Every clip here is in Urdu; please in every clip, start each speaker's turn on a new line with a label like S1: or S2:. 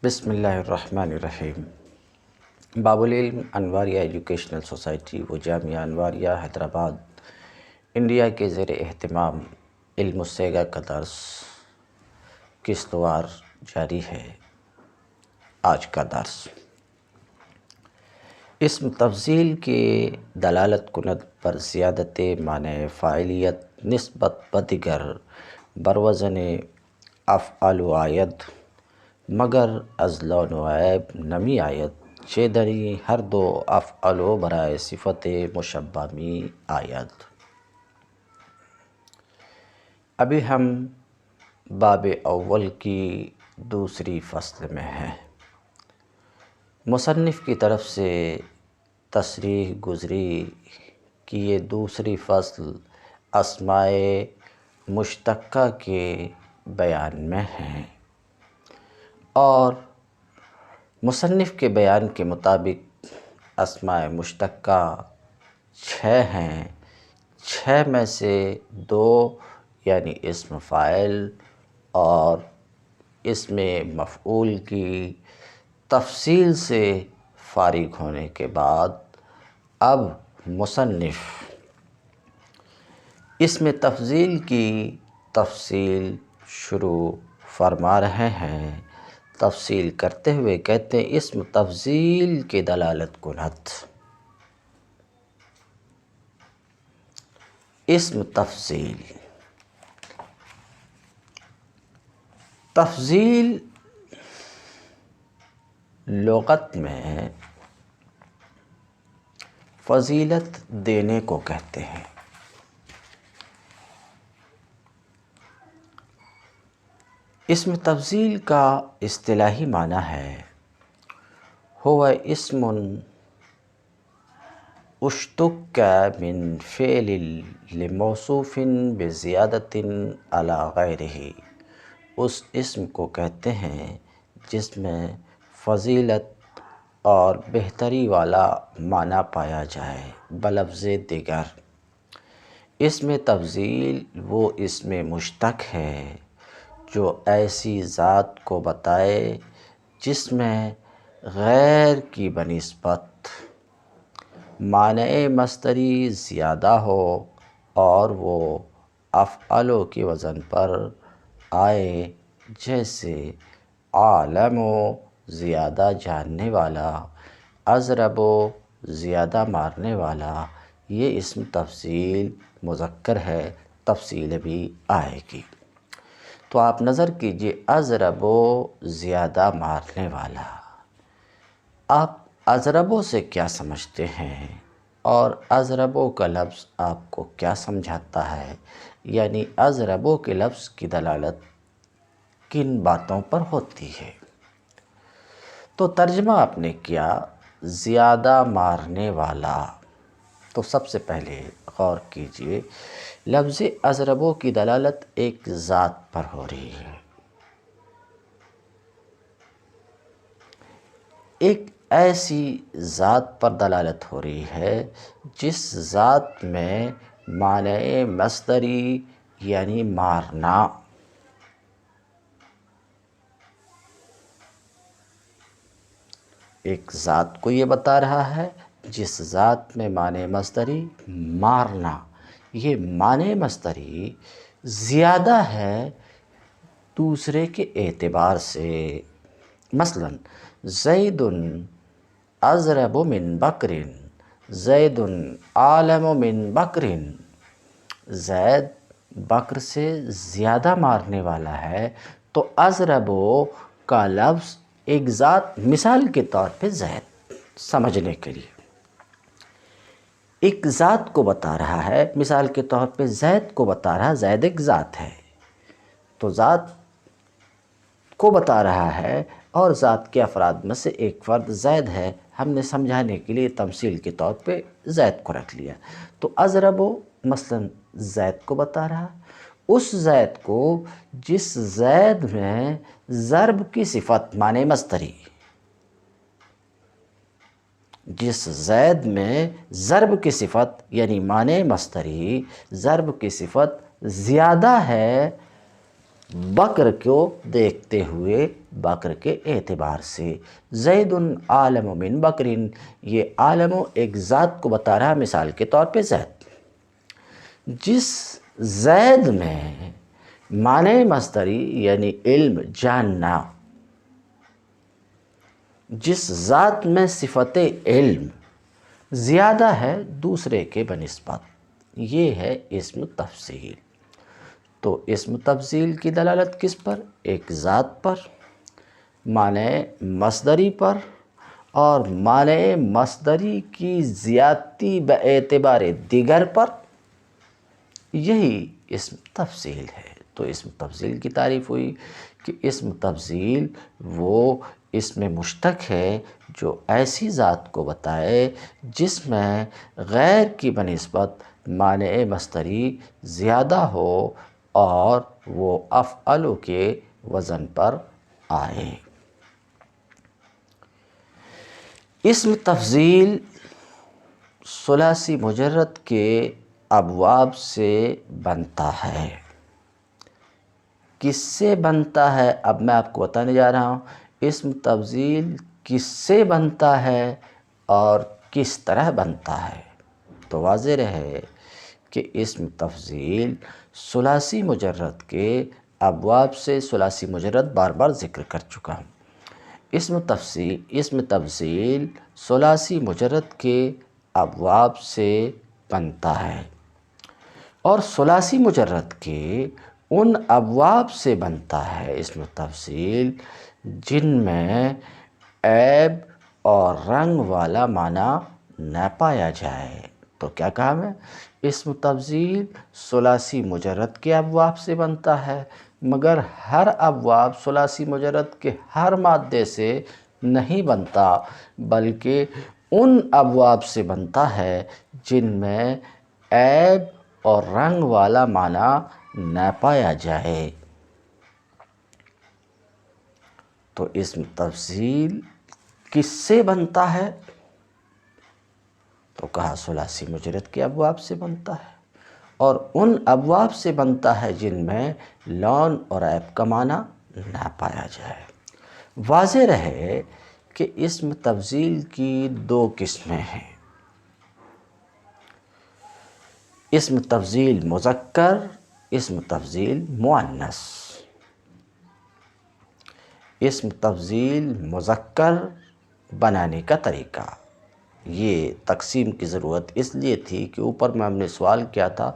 S1: بسم اللہ الرحمن الرحیم۔ باب العلم انواریہ ایجوکیشنل سوسائٹی و جامعہ انواریہ حیدرآباد انڈیا کے زیر اہتمام علم الصیغہ کا درس قسط وار جاری ہے۔ آج کا درس اسم تفضیل کے دلالت کند پر زیادت معنی فاعلیت نسبت بدگر بروزن افعال و آید مگر از لون و عیب نمی آید چیدنی ہر دو افعال و برائے صفت مشبہ می آید۔ ابھی ہم باب اول کی دوسری فصل میں ہیں۔ مصنف کی طرف سے تصریح گزری کہ یہ دوسری فصل اسماء مشتقہ کے بیان میں ہیں اور مصنف کے بیان کے مطابق اسماء مشتقہ 6 ہیں۔ 6 میں سے 2 یعنی اسم فاعل اور اسم مفعول کی تفصیل سے فارغ ہونے کے بعد اب مصنف اسم تفضیل کی تفصیل شروع فرما رہے ہیں۔ تفصیل کرتے ہوئے کہتے ہیں اسم تفضیل کی دلالت کند۔ اسم تفضیل تفضیل لغت میں فضیلت دینے کو کہتے ہیں۔ اسم تفضیل کا اصطلاحی معنی ہے هو اسم اشتق من فعل لموصوف بزیادت علی غیرہ۔ اس اسم کو کہتے ہیں جس میں فضیلت اور بہتری والا معنی پایا جائے بلفظ دیگر۔ اسم تفضیل وہ اسم مشتق ہے جو ایسی ذات کو بتائے جس میں غیر کی بنسبت معنی مصدری زیادہ ہو اور وہ افعالوں کے وزن پر آئے، جیسے عالم زیادہ جاننے والا، اضرب زیادہ مارنے والا۔ یہ اسم تفضیل مذکر ہے، تفصیل بھی آئے گی۔ تو آپ نظر کیجئے اضرب زیادہ مارنے والا، آپ اضربوں سے کیا سمجھتے ہیں اور اضربوں کا لفظ آپ کو کیا سمجھاتا ہے، یعنی اضربوں کے لفظ کی دلالت کن باتوں پر ہوتی ہے۔ تو ترجمہ آپ نے کیا زیادہ مارنے والا۔ تو سب سے پہلے غور کیجئے لفظ اضربوں کی دلالت ایک ذات پر ہو رہی ہے، ایک ایسی ذات پر دلالت ہو رہی ہے جس ذات میں معنی مصدری یعنی مارنا ایک ذات کو یہ بتا رہا ہے جس ذات میں معنی مصدری مارنا، یہ معنی مصدری زیادہ ہے دوسرے کے اعتبار سے۔ مثلا زید اضرب من بکر، زید عالم من بکر، زید بکر سے زیادہ مارنے والا ہے۔ تو اضرب کا لفظ ایک ذات، مثال کے طور پہ زید سمجھنے کے لیے ایک ذات کو بتا رہا ہے، مثال کے طور پہ زید کو بتا رہا ہے، زید ایک ذات ہے تو ذات کو بتا رہا ہے اور ذات کے افراد میں سے ایک فرد زید ہے، ہم نے سمجھانے کے لیے تمثیل کے طور پہ زید کو رکھ لیا۔ تو اضرب مثلا زید کو بتا رہا ہے، اس زید کو جس زید میں ضرب کی صفت معنی مصدری، جس زید میں ضرب کی صفت یعنی معنی مصدری ضرب کی صفت زیادہ ہے بکر کو دیکھتے ہوئے بکر کے اعتبار سے۔ زید عالم من بکرن، یہ عالم ایک ذات کو بتا رہا، مثال کے طور پہ زید۔ جس زید میں معنی مصدری یعنی علم، جاننا، جس ذات میں صفت علم زیادہ ہے دوسرے کے بنسبت، یہ ہے اسم تفضیل۔ تو اسم تفضیل کی دلالت کس پر؟ ایک ذات پر، معنی مصدری پر، اور معنی مصدری کی زیادتی باعتبار دیگر پر، یہی اسم تفضیل ہے۔ تو اسم تفضیل کی تعریف ہوئی کہ اسم تفضیل وہ اسم مشتق ہے جو ایسی ذات کو بتائے جس میں غیر کی بنسبت معنی مصدری زیادہ ہو اور وہ افعل کے وزن پر آئے۔ اسم تفضیل ثلاثی مجرد کے ابواب سے بنتا ہے۔ کس سے بنتا ہے؟ اب میں آپ کو بتانے جا رہا ہوں اسم تفضیل کس سے بنتا ہے اور کس طرح بنتا ہے۔ تو واضح رہے کہ اسم تفضیل ثلاثی مجرد کے ابواب سے، ثلاثی مجرد بار بار ذکر کر چکا ہوں۔ اسم تفضیل ثلاثی مجرد کے ابواب سے بنتا ہے اور ثلاثی مجرد کے ان ابواب سے بنتا ہے اسم تفضیل جن میں عیب اور رنگ والا معنی نہ پایا جائے۔ تو کیا کہا میں؟ اسم تفضیل ثلاثی مجرد کے ابواب سے بنتا ہے، مگر ہر ابواب ثلاثی مجرد کے ہر مادے سے نہیں بنتا، بلکہ ان ابواب سے بنتا ہے جن میں عیب اور رنگ والا معنی نہ پایا جائے۔ تو اسم تفضیل کس سے بنتا ہے؟ تو کہا ثلاثی مجرد کے ابواب سے بنتا ہے اور ان ابواب سے بنتا ہے جن میں لون اور عیب کا معنی نہ پایا جائے۔ واضح رہے کہ اسم تفضیل کی دو قسمیں ہیں، اسم تفضیل مذکر، اسم تفضیل مؤنث۔ اسم تفضیل مذکر بنانے کا طریقہ، یہ تقسیم کی ضرورت اس لیے تھی کہ اوپر میں ہم نے سوال کیا تھا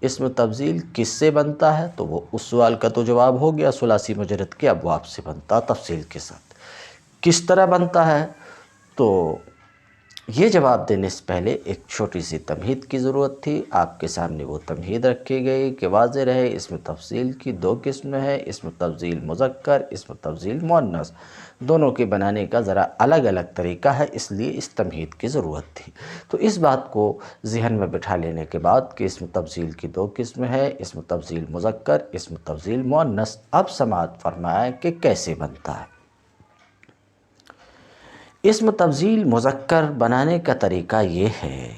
S1: اسم تفضیل کس سے بنتا ہے، تو وہ اس سوال کا تو جواب ہو گیا، ثلاثی مجرد کے ابواب سے بنتا تفصیل کے ساتھ۔ کس طرح بنتا ہے؟ تو یہ جواب دینے سے پہلے ایک چھوٹی سی تمہید کی ضرورت تھی۔ آپ کے سامنے وہ تمہید رکھی گئی کہ واضح رہے اسم تفضیل کی دو قسمیں ہیں، اسم تفضیل مذکر، اسم تفضیل مؤنث۔ دونوں کے بنانے کا ذرا الگ الگ طریقہ ہے، اس لیے اس تمہید کی ضرورت تھی۔ تو اس بات کو ذہن میں بٹھا لینے کے بعد کہ اسم تفضیل کی دو قسمیں ہیں، اسم تفضیل مذکر، اسم تفضیل مؤنث، اب سماعت فرمائیں کہ کیسے بنتا ہے۔ اسم تفضیل مذکر بنانے کا طریقہ یہ ہے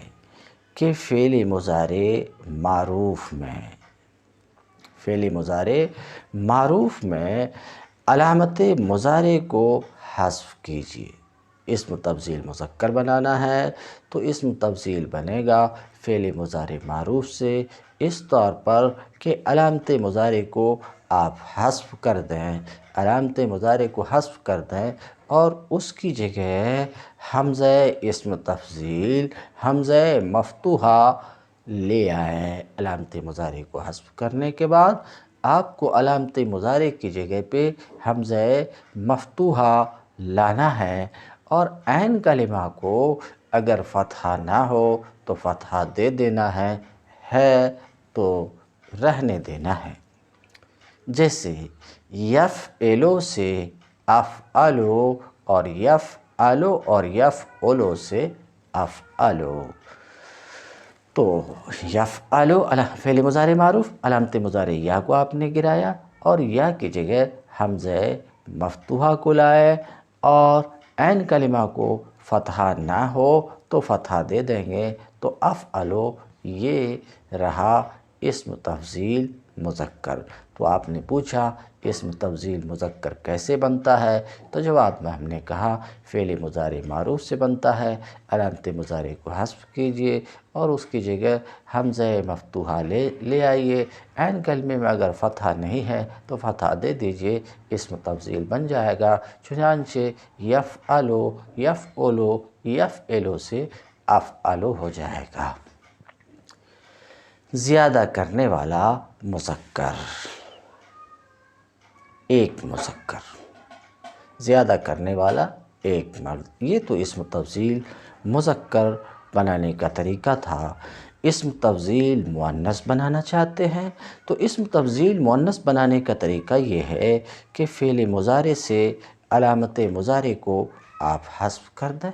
S1: کہ فعل معروف میں علامت مضارع کو حذف کیجیے۔ اسم تفضیل مذکر بنانا ہے تو اسم تفضیل بنے گا فعل مضارع معروف سے، اس طور پر کہ علامت مضارع کو آپ حذف کر دیں، علامت مضارع کو حذف کر دیں اور اس کی جگہ حمزہ اسم تفضیل، حمزہ مفتوحہ لے آئیں۔ علامت مضارع کو حذف کرنے کے بعد آپ کو علامت مضارع کی جگہ پہ حمزہ مفتوحہ لانا ہے اور عین کلمہ کو اگر فتحہ نہ ہو تو فتحہ دے دینا ہے تو رہنے دینا ہے۔ جیسے یفعلو سے افعلو اور یفعلو اور یفعلو سے افعلو۔ تو یفعلو فعل مضارع معروف، علامت مضارع یا کو آپ نے گرایا اور یا کی جگہ حمزہ مفتوحہ کو لائے اور عین کلمہ کو فتحہ نہ ہو تو فتحہ دے دیں گے تو افعلو یہ رہا اسم تفضیل مذکر۔ تو آپ نے پوچھا اسم تفضیل مذکر کیسے بنتا ہے؟ تو جواب میں ہم نے کہا فعل مضارع معروف سے بنتا ہے، علامت مضارع کو حذف کیجئے اور اس کی جگہ حمزہ مفتوحہ لے آئیے، عین کلمے میں اگر فتحہ نہیں ہے تو فتحہ دے دیجئے، اسم تفضیل بن جائے گا۔ چنانچہ یفعلو، یفعلو، یفعلو سے افعلو ہو جائے گا۔ زیادہ کرنے والا مذکر، ایک مذکر، زیادہ کرنے والا ایک مرد، یہ تو اسم تفضیل مذکر بنانے کا طریقہ تھا۔ اسم تفضیل مؤنث بنانا چاہتے ہیں تو اسم تفضیل مؤنث بنانے کا طریقہ یہ ہے کہ فعل مضارع سے علامت مضارع کو آپ حذف کر دیں۔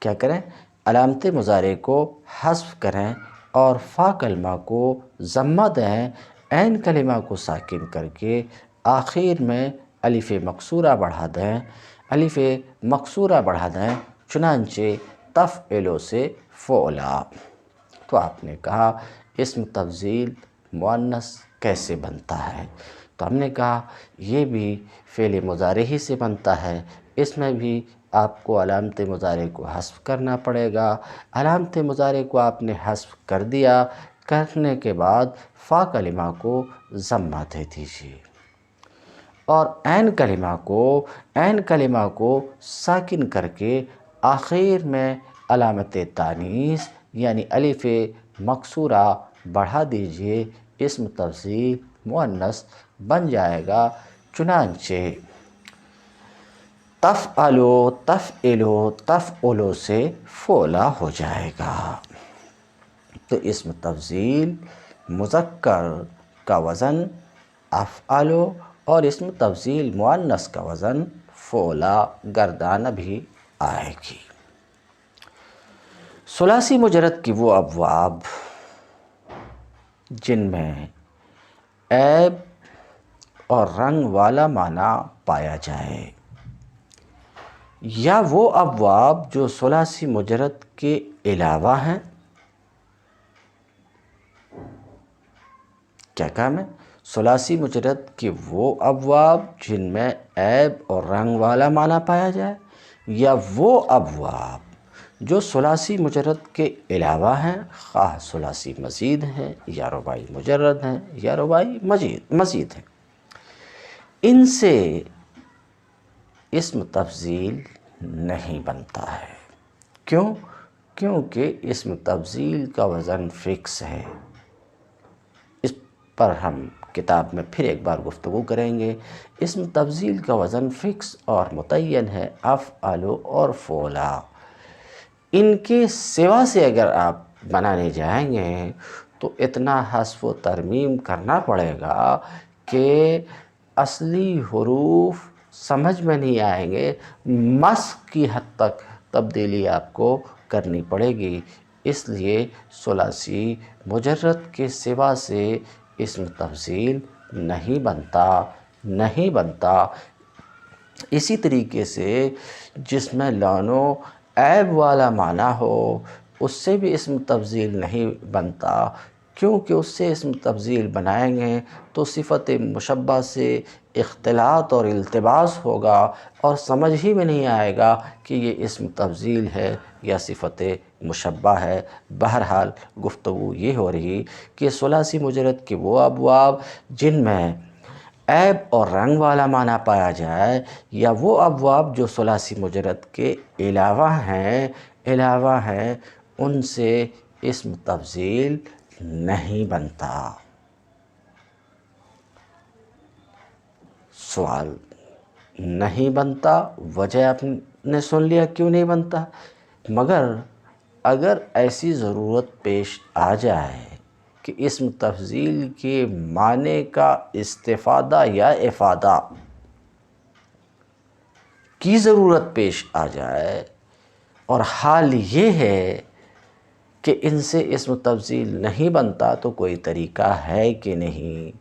S1: کیا کریں؟ علامت مضارع کو حذف کریں اور فا کلمہ کو ضمہ دیں، عین کلمہ کو ساکن کر کے آخر میں الف مکسورہ بڑھا دیں، الف مکسورہ بڑھا دیں، چنانچہ تفعلو سے فعلا۔ تو آپ نے کہا اسم تفضیل مؤنث کیسے بنتا ہے؟ تو ہم نے کہا یہ بھی فعل مضارع ہی سے بنتا ہے، اس میں بھی آپ کو علامت مضارع کو حذف کرنا پڑے گا۔ علامت مضارع کو آپ نے حذف کر دیا، کرنے کے بعد فا کلمہ کو ضمہ دے دیجیے اور عین کلمہ کو ساکن کر کے آخر میں علامت تانیث یعنی الف مکسورہ بڑھا دیجئے، اسم تفضیل مؤنث بن جائے گا۔ چنانچہ تفعلو، تفعلو، تفعلو سے فعلا ہو جائے گا۔ تو اسم تفضیل مذکر کا وزن افعلو اور اسم تفضیل مؤنث کا وزن فعلا گردانہ بھی آئے گی۔ ثلاثی مجرد کی وہ ابواب جن میں عیب اور رنگ والا معنی پایا جائے، یا وہ ابواب جو ثلاثی مجرد کے علاوہ ہیں، کیا کام ہے؟ ثلاثی مجرد کے وہ ابواب جن میں عیب اور رنگ والا معنی پایا جائے، یا وہ ابواب جو ثلاثی مجرد کے علاوہ ہیں، خواہ ثلاثی مزید ہیں یا رباعی مجرد ہیں یا رباعی مزید ہیں، ان سے اسم تفضیل نہیں بنتا ہے۔ کیوں؟ کیونکہ اسم تفضیل کا وزن فکس ہے۔ اس پر ہم کتاب میں پھر ایک بار گفتگو کریں گے۔ اسم تفضیل کا وزن فکس اور متعین ہے، افعلو اور فعلا۔ ان کے سوا سے اگر آپ بنانے جائیں گے تو اتنا حذف و ترمیم کرنا پڑے گا کہ اصلی حروف سمجھ میں نہیں آئیں گے، مسخ کی حد تک تبدیلی آپ کو کرنی پڑے گی۔ اس لیے ثلاثی مجرد کے سوا سے اسم تفضیل نہیں بنتا۔ اسی طریقے سے جس میں لون و عیب والا معنی ہو اس سے بھی اسم تفضیل نہیں بنتا، کیونکہ اس سے اسم تفضیل بنائیں گے تو صفت مشبہ سے اختلاط اور التباس ہوگا اور سمجھ ہی میں نہیں آئے گا کہ یہ اسم تفضیل ہے یا صفت مشبہ ہے۔ بہرحال گفتگو یہ ہو رہی کہ ثلاثی مجرد کے وہ ابواب جن میں عیب اور رنگ والا معنی پایا جائے، یا وہ ابواب جو ثلاثی مجرد کے علاوہ ہیں ان سے اسم تفضیل نہیں بنتا۔ سوال نہیں بنتا، وجہ آپ نے سن لیا کیوں نہیں بنتا، مگر اگر ایسی ضرورت پیش آ جائے کہ اسم تفضیل کے معنی کا استفادہ یا افادہ کی ضرورت پیش آ جائے اور حال یہ ہے کہ ان سے اسم تفضیل نہیں بنتا، تو کوئی طریقہ ہے کہ نہیں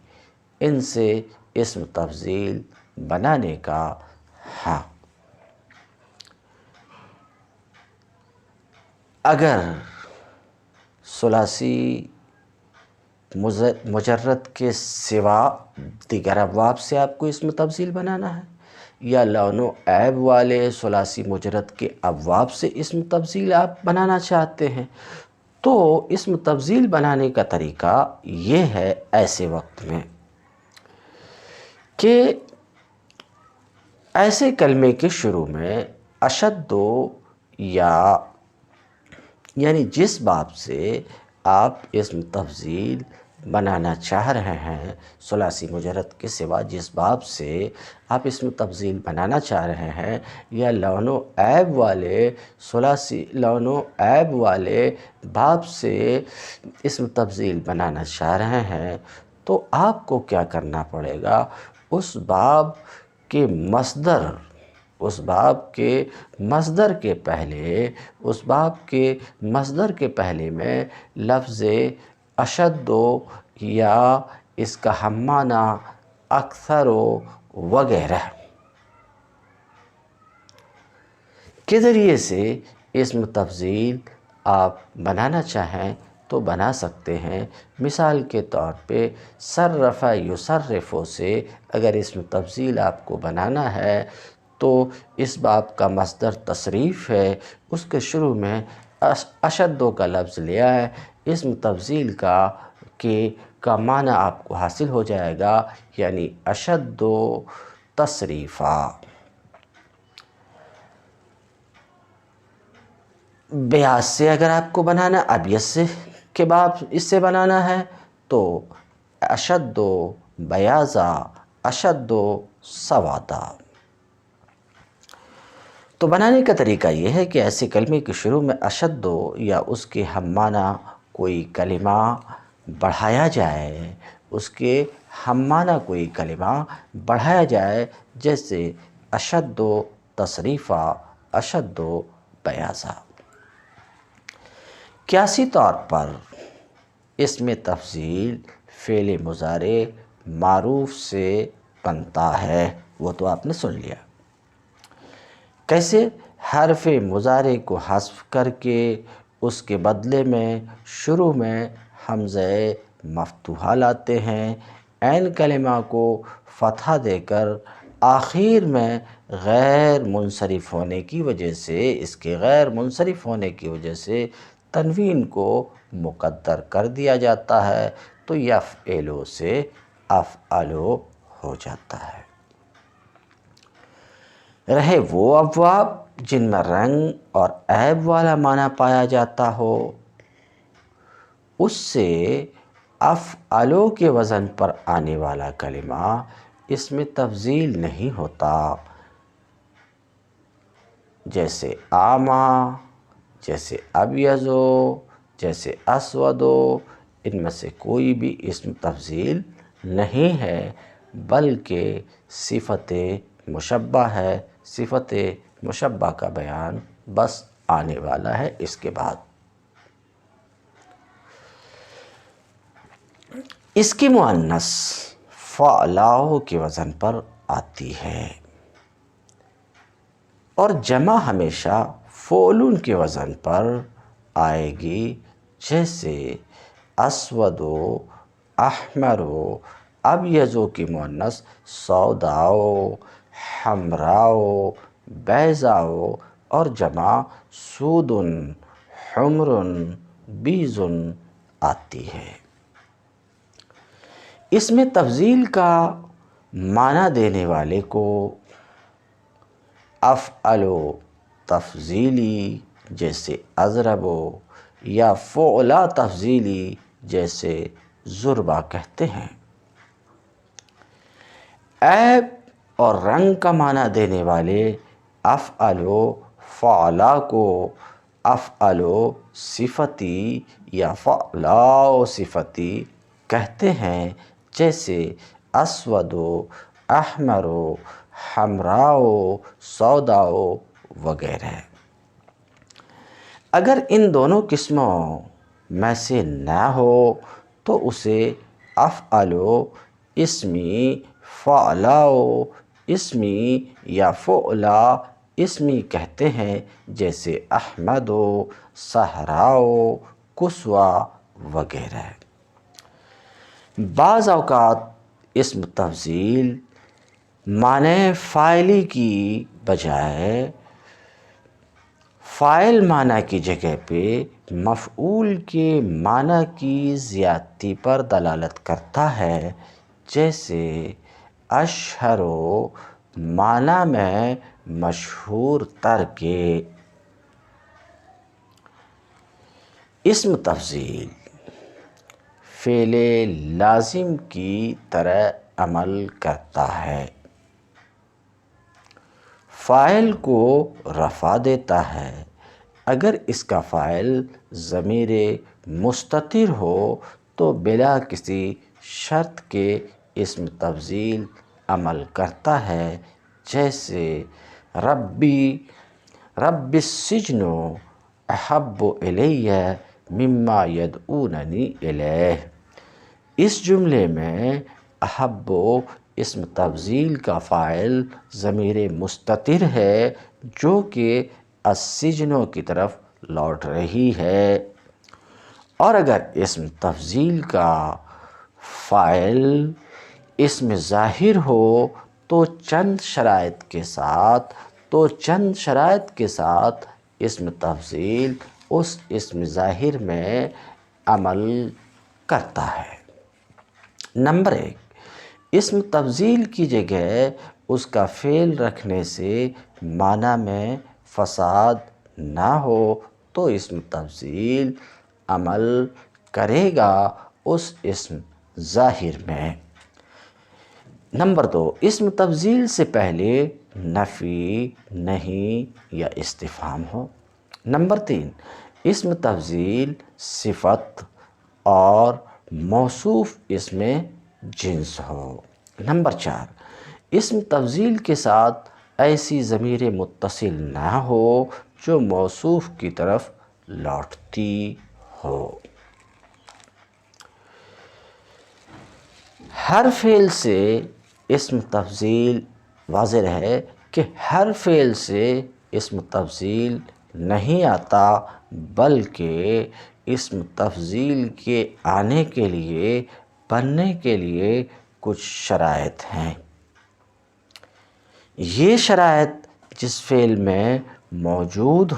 S1: ان سے اسم تفضیل بنانے کا؟ ہاں، اگر ثلاثی مجرد کے سوا دیگر ابواب سے آپ کو اسم تفضیل بنانا ہے، یا لون و عیب والے ثلاثی مجرد کے ابواب سے اسم تفضیل آپ بنانا چاہتے ہیں، تو اسم تفضیل بنانے کا طریقہ یہ ہے ایسے وقت میں کہ ایسے کلمے کے شروع میں اشد یعنی جس باب سے آپ اسم تفضیل بنانا چاہ رہے ہیں، ثلاثی مجرد کے سوا جس باب سے آپ اسم تفضیل بنانا چاہ رہے ہیں، یا لون و عیب والے باب سے اسم تفضیل بنانا چاہ رہے ہیں، تو آپ کو کیا کرنا پڑے گا؟ اس باب کے مصدر کے پہلے میں لفظ اشد یا اس کا ہم معنی اکثر وغیرہ کے ذریعے سے اسم تفضیل آپ بنانا چاہیں تو بنا سکتے ہیں۔ مثال کے طور پہ صرف یصرف سے اگر اسم تفضیل آپ کو بنانا ہے تو اس باب کا مصدر تصریف ہے، اس کے شروع میں اشدو کا لفظ لیا ہے، اسم تفضیل کا معنی آپ کو حاصل ہو جائے گا، یعنی اشدو تصریفا۔ بیاض سے اگر آپ کو بنانا، ابیض سے کے بعد اس سے بنانا ہے تو اشد بیاضا اشد سوادا۔ تو بنانے کا طریقہ یہ ہے کہ ایسے کلمے کے شروع میں اشد یا اس کے ہم معنی کوئی کلمہ بڑھایا جائے، جیسے اشد تصریفا اشد بیاضا۔ قیاسی طور پر اسم تفضیل فعل مضارع معروف سے بنتا ہے، وہ تو آپ نے سن لیا۔ کیسے؟ حرف مضارع کو حذف کر کے اس کے بدلے میں شروع میں حمزہ مفتوحہ لاتے ہیں، عین کلمہ کو فتحہ دے کر آخر میں غیر منصرف ہونے کی وجہ سے تنوین کو مقدر کر دیا جاتا ہے، تو یفعلو سے افعلو ہو جاتا ہے۔ رہے وہ ابواب جن میں رنگ اور عیب والا معنی پایا جاتا ہو، اس سے افعلو کے وزن پر آنے والا کلمہ اسم تفضیل نہیں ہوتا، جیسے آما، جیسے ابیضو، جیسے اسودو، ان میں سے کوئی بھی اسم تفضیل نہیں ہے، بلکہ صفت مشبہ ہے۔ صفت مشبہ کا بیان بس آنے والا ہے اس کے بعد۔ اس کی مؤنث فعلاء کے وزن پر آتی ہے، اور جمع ہمیشہ فعلون کے وزن پر آئے گی، جیسے اسودو، احمرو، ابیضو کی مؤنث سوداؤ، حمراؤ، بیضاؤ، اور جمع سودن، حمرن، بیضن آتی ہے۔ اسم تفضیل کا معنی دینے والے کو افعلو تفضیلی جیسے اضربو، یا فعلا تفضیلی جیسے ضربا کہتے ہیں۔ عیب اور رنگ کا معنی دینے والے افعلو فعلا کو افعلو صفتی یا فعلاء صفتی کہتے ہیں، جیسے اسودو، احمرو، حمراؤ، سوداؤ وغیرہ۔ اگر ان دونوں قسموں میں سے نہ ہو تو اسے افعلو اسمی، فعلاء اسمی یا فعلا اسمی کہتے ہیں، جیسے احمدو، صحراؤ، کسوہ وغیرہ۔ بعض اوقات اسم تفضیل معنی فاعلی کی بجائے فاعل معنی کی جگہ پہ مفعول کے معنی کی زیادتی پر دلالت کرتا ہے، جیسے اشہر معنی میں مشہور تر کے۔ اسم تفضیل فعل لازم کی طرح عمل کرتا ہے، فاعل کو رفع دیتا ہے۔ اگر اس کا فاعل ضمیر مستتر ہو تو بلا کسی شرط کے اسم تفضیل عمل کرتا ہے، جیسے رب السجن احب الی مما یدعوننی الیہ۔ اس جملے میں احب اسم تفضیل کا فاعل ضمیر مستتر ہے جو کہ السجن کی طرف لوٹ رہی ہے، اور اگر اسم تفضیل کا فاعل اسم ظاہر ہو تو چند شرائط کے ساتھ اسم تفضیل اس اسم ظاہر میں عمل کرتا ہے۔ نمبر 1، اسم تفضیل کی جگہ اس کا فعل رکھنے سے معنی میں فساد نہ ہو تو اسم تفضیل عمل کرے گا اس اسم ظاہر میں۔ نمبر 2، اسم تفضیل سے پہلے نفی، نہیں یا استفہام ہو۔ نمبر 3، اسم تفضیل صفت اور موصوف اسم جنس ہو۔ نمبر 4، اسم تفضیل کے ساتھ ایسی ضمیر متصل نہ ہو جو موصوف کی طرف لوٹتی ہو۔ ہر فعل سے اسم تفضیل واضح ہے کہ ہر فعل سے اسم تفضیل نہیں آتا، بلکہ اسم تفضیل کے آنے کے لیے، بننے کے لیے کچھ شرائط ہیں۔ یہ شرائط جس فعل میں موجود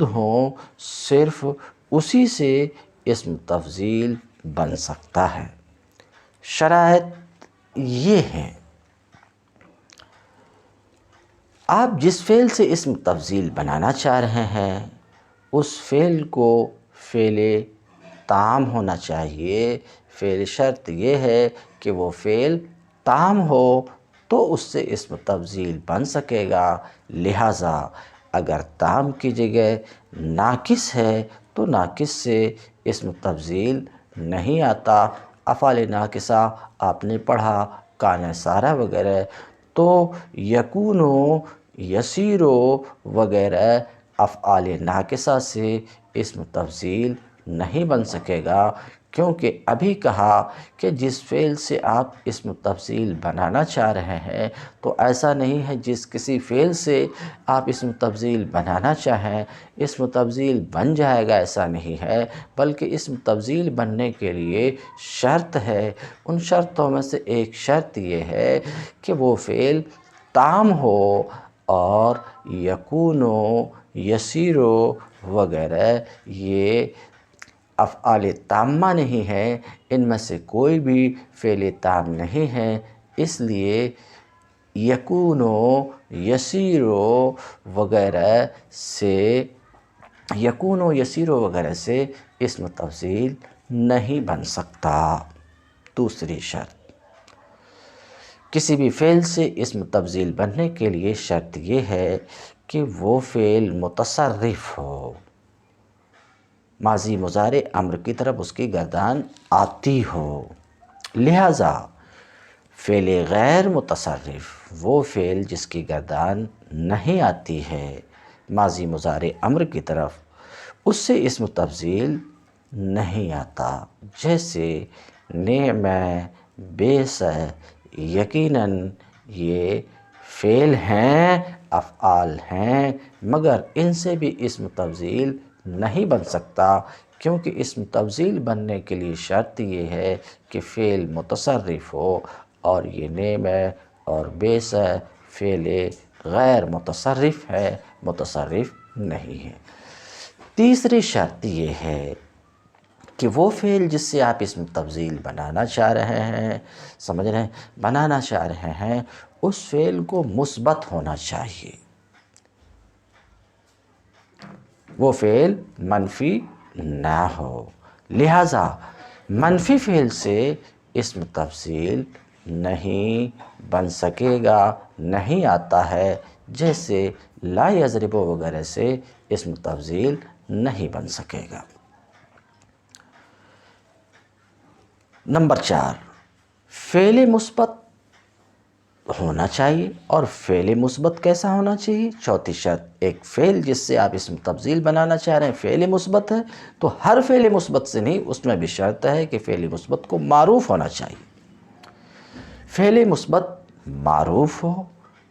S1: ہوں صرف اسی سے اسم تفضیل بن سکتا ہے۔ شرائط یہ ہیں: آپ جس فعل سے اسم تفضیل بنانا چاہ رہے ہیں اس فعل کو فعل تام ہونا چاہیے۔ فعل شرط یہ ہے کہ وہ فعل تام ہو تو اس سے اسم تفضیل بن سکے گا، لہٰذا اگر تام کی جگہ ناقص ہے تو ناقص سے اسم تفضیل نہیں آتا۔ افعال ناقصہ آپ نے پڑھا، کان سارا وغیرہ، تو یکون، یسیر وغیرہ افعال ناقصہ سے اسم تفضیل نہیں بن سکے گا، کیونکہ ابھی کہا کہ جس فعل سے آپ اسم تفضیل بنانا چاہ رہے ہیں تو ایسا نہیں ہے جس کسی فعل سے آپ اسم تفضیل بنانا چاہیں اسم تفضیل بن جائے گا، ایسا نہیں ہے، بلکہ اسم تفضیل بننے کے لیے شرط ہے۔ ان شرطوں میں سے ایک شرط یہ ہے کہ وہ فعل تام ہو، اور یکون، یسیر وغیرہ یہ افعال تامہ نہیں ہے، ان میں سے کوئی بھی فعل تام نہیں ہے، اس لیے یکون، یسیر وغیرہ سے اسم تفضیل نہیں بن سکتا۔ دوسری شرط، کسی بھی فعل سے اسم تفضیل بننے کے لیے شرط یہ ہے کہ وہ فعل متصرف ہو، ماضی مضارع امر کی طرف اس کی گردان آتی ہو۔ لہٰذا فعل غیر متصرف وہ فعل جس کی گردان نہیں آتی ہے ماضی مضارع امر کی طرف، اس سے اسم تفضیل نہیں آتا، جیسے نعم، بیس، یقیناً یہ فعل ہیں، افعال ہیں، مگر ان سے بھی اسم تفضیل نہیں بن سکتا، کیونکہ اسم تفضیل بننے کے لیے شرط یہ ہے کہ فعل متصرف ہو، اور یہ نیم ہے اور بیس ہے، فعل غیر متصرف ہے، متصرف نہیں ہے۔ تیسری شرط یہ ہے کہ وہ فعل جس سے آپ اسم تفضیل بنانا چاہ رہے ہیں، سمجھ رہے ہیں، بنانا چاہ رہے ہیں، اس فعل کو مثبت ہونا چاہیے، وہ فعل منفی نہ ہو۔ لہٰذا منفی فعل سے اسم تفضیل نہیں بن سکے گا، نہیں آتا ہے، جیسے لا یضرب وغیرہ سے اسم تفضیل نہیں بن سکے گا۔ نمبر 4، فعل مثبت ہونا چاہیے، اور فعل مثبت کیسا ہونا چاہیے؟ چوتھی شرط، ایک فعل جس سے آپ اسم تفضیل بنانا چاہ رہے ہیں فعل مثبت ہے، تو ہر فعل مثبت سے نہیں، اس میں بھی شرط ہے کہ فعل مثبت کو معروف ہونا چاہیے۔ فعل مثبت معروف ہو،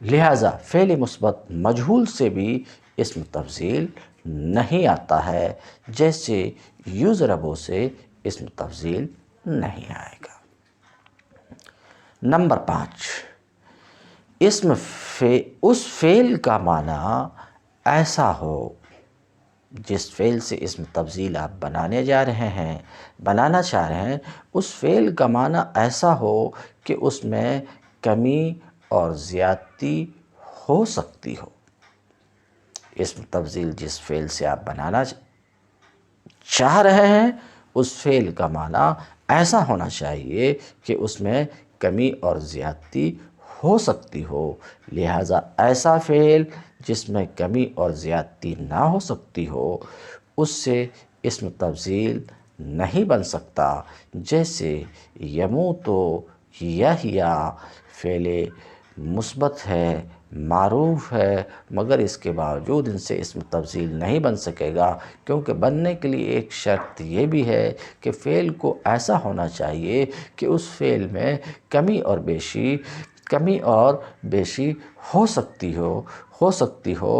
S1: لہٰذا فعل مثبت مجہول سے بھی اسم تفضیل نہیں آتا ہے، جیسے یضرب سے اسم تفضیل نہیں آئے گا۔ نمبر 5، اس فعل کا معنی ایسا ہو، جس فعل سے اسم تفضیل آپ بنانا چاہ رہے ہیں، اس فعل کا معنی ایسا ہو کہ اس میں کمی اور زیادتی ہو سکتی ہو۔ اسم تفضیل جس فعل سے آپ بنانا چاہ رہے ہیں، اس فعل کا معنی ایسا ہونا چاہیے کہ اس میں کمی اور زیادتی ہو سکتی ہو، لہٰذا ایسا فعل جس میں کمی اور زیادتی نہ ہو سکتی ہو، اس سے اسم تفضیل نہیں بن سکتا، جیسے یموت یحییٰ فعل مثبت ہے، معروف ہے، مگر اس کے باوجود ان سے اسم تفضیل نہیں بن سکے گا، کیونکہ بننے کے لیے ایک شرط یہ بھی ہے کہ فعل کو ایسا ہونا چاہیے کہ اس فعل میں کمی اور بیشی ہو سکتی ہو،